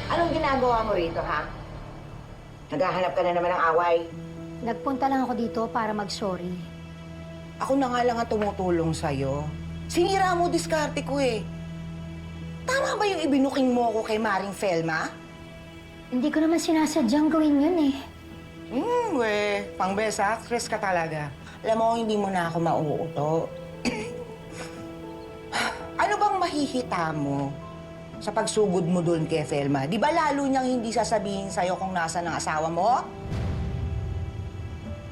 Anong ginagawa mo rito, ha? Naghahanap ka na naman ng away. Nagpunta lang ako dito para mag-sorry. Ako na nga lang ang tumutulong sa'yo. Sinira mo diskarte ko eh. Tama ba yung ibinuking mo ko kay Maring Felma? Hindi ko naman sinasadyang gawin yun eh. Pang best actress ka talaga. Alam mo, hindi mo na ako mauuto. Ano bang mahihita mo sa pagsugod mo doon kay Felma? Di ba lalo niyang hindi sasabihin sa'yo kung nasa ng asawa mo?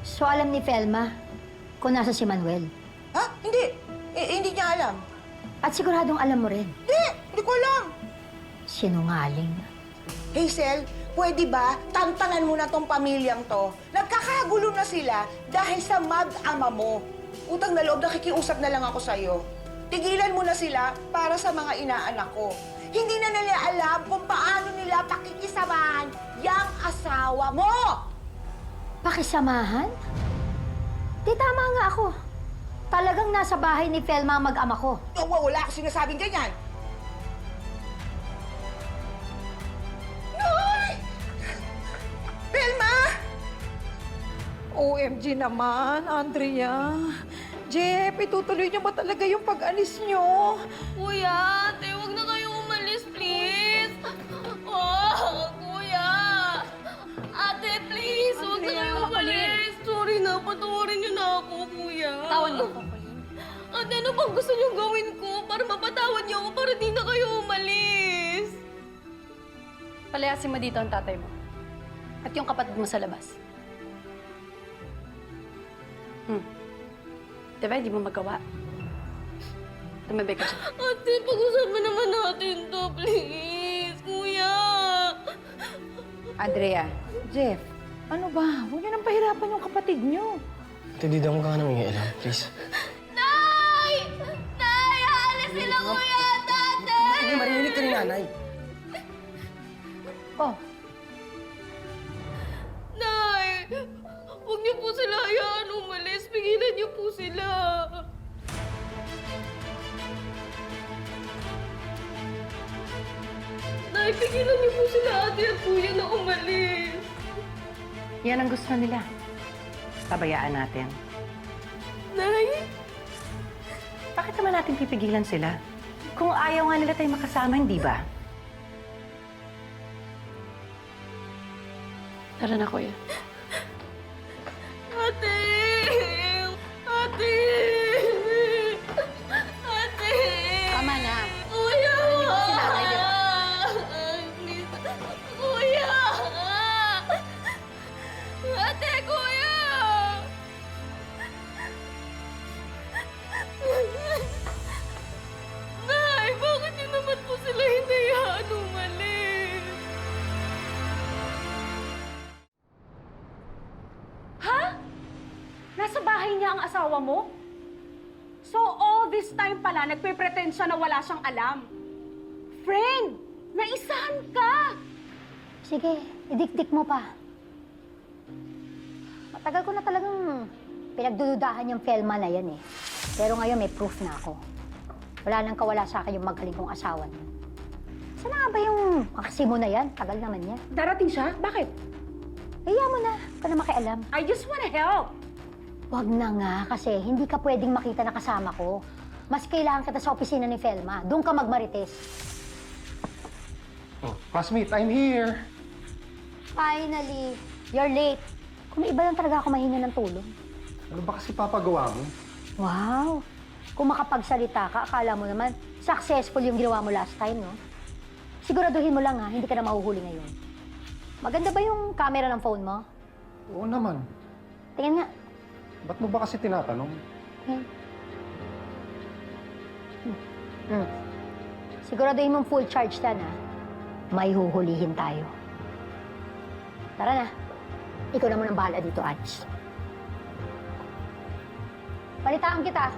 So alam ni Felma kung nasa si Manuel. Ha? Hindi. Hindi niya alam. At siguradong alam mo rin. Hindi ko alam. Sinungaling. Hazel, pwede ba tantanan mo na tong pamilyang to? Nagkakagulo na sila dahil sa mag-ama mo. Utang na loob, nakikiusap na lang ako sa'yo. Tigilan mo na sila para sa mga inaanak ko. Hindi na nila alam kung paano nila pakikisamahan yang asawa mo! Pakisamahan? Di tama nga ako. Talagang nasa bahay ni Felma ang mag-ama ko. Wala akong sinasabing ganyan. Noy! Belma! OMG naman, Andrea. Jeff, itutuloy niyo ba talaga yung pag-alis niyo? Kuya, ate, huwag na kayo umalis, please. Oh, kuya. Ate, please, huwag na kayo umalis. Sorry na, patawarin niyo na ako, kuya. Tawan mo ko, Ate, ano bang gusto niyo gawin ko para mapatawad niyo ako para di na kayo umalis? Palayasin mo dito ang tatay mo. At yung kapatid mo sa labas. Diba, hindi mo magawa. Tumabay ka siya. Ate, pag-usapan naman natin to, please. Kuya. Andrea, Jeff, ano ba? Huwag niyo nang pahirapan yung kapatid niyo. Hindi daw ka namin alam, please. Nay! Nay! Aalis sila, kuya at ate! Hindi, marinig ka ni nanay. Oh, Nay! Huwag niyo po sila hayaan umalis. Pigilan niyo po sila. Nay, pigilan niyo po sila ate at kuya na umalis. Yan ang gusto nila. Pabayaan natin. Nay! Bakit naman natin pipigilan sila? Kung ayaw nga nila tayo makasama, hindi ba? Tara na, kuya. Ate! Ate! Ate! Tama na. Kuya! Si nanay, di ba? Please. Kuya! Ate, kuya! Nay, bakit niyo naman po sila hinayaan umalis? Nasa bahay niya ang asawa mo? So all this time pala, nagpe-pretend siya na wala siyang alam. Friend, naisahan ka! Sige, idikdik mo pa. Matagal ko na talagang pinagdududahan yung Felma na yan eh. Pero ngayon may proof na ako. Wala nang kawala sa akin yung magaling kong asawa niya. Saan na nga ba yung makasimo na yan? Tagal naman yan. Darating siya? Bakit? Kaya mo na, huwag ka na makialam. I just wanna help. Wag na nga kasi hindi ka pwedeng makita na kasama ko. Mas kailangan kita sa opisina ni Felma. Doon ka magmarites. Oh, classmate, I'm here. Finally, you're late. Kung may iba lang talaga ako mahinga ng tulong. Ano ba kasi papagawa mo? Wow! Kung makapagsalita ka, akala mo naman successful yung ginawa mo last time, no? Siguraduhin mo lang ha, hindi ka na mahuhuli ngayon. Maganda ba yung camera ng phone mo? Oo naman. Tingnan nga. Ba't mo ba kasi tinatanong? Siguraduhin mong full charge yan, ha? May huhulihin tayo. Tara na. Ikaw naman ang bahala dito, Ange. Balitaan kita.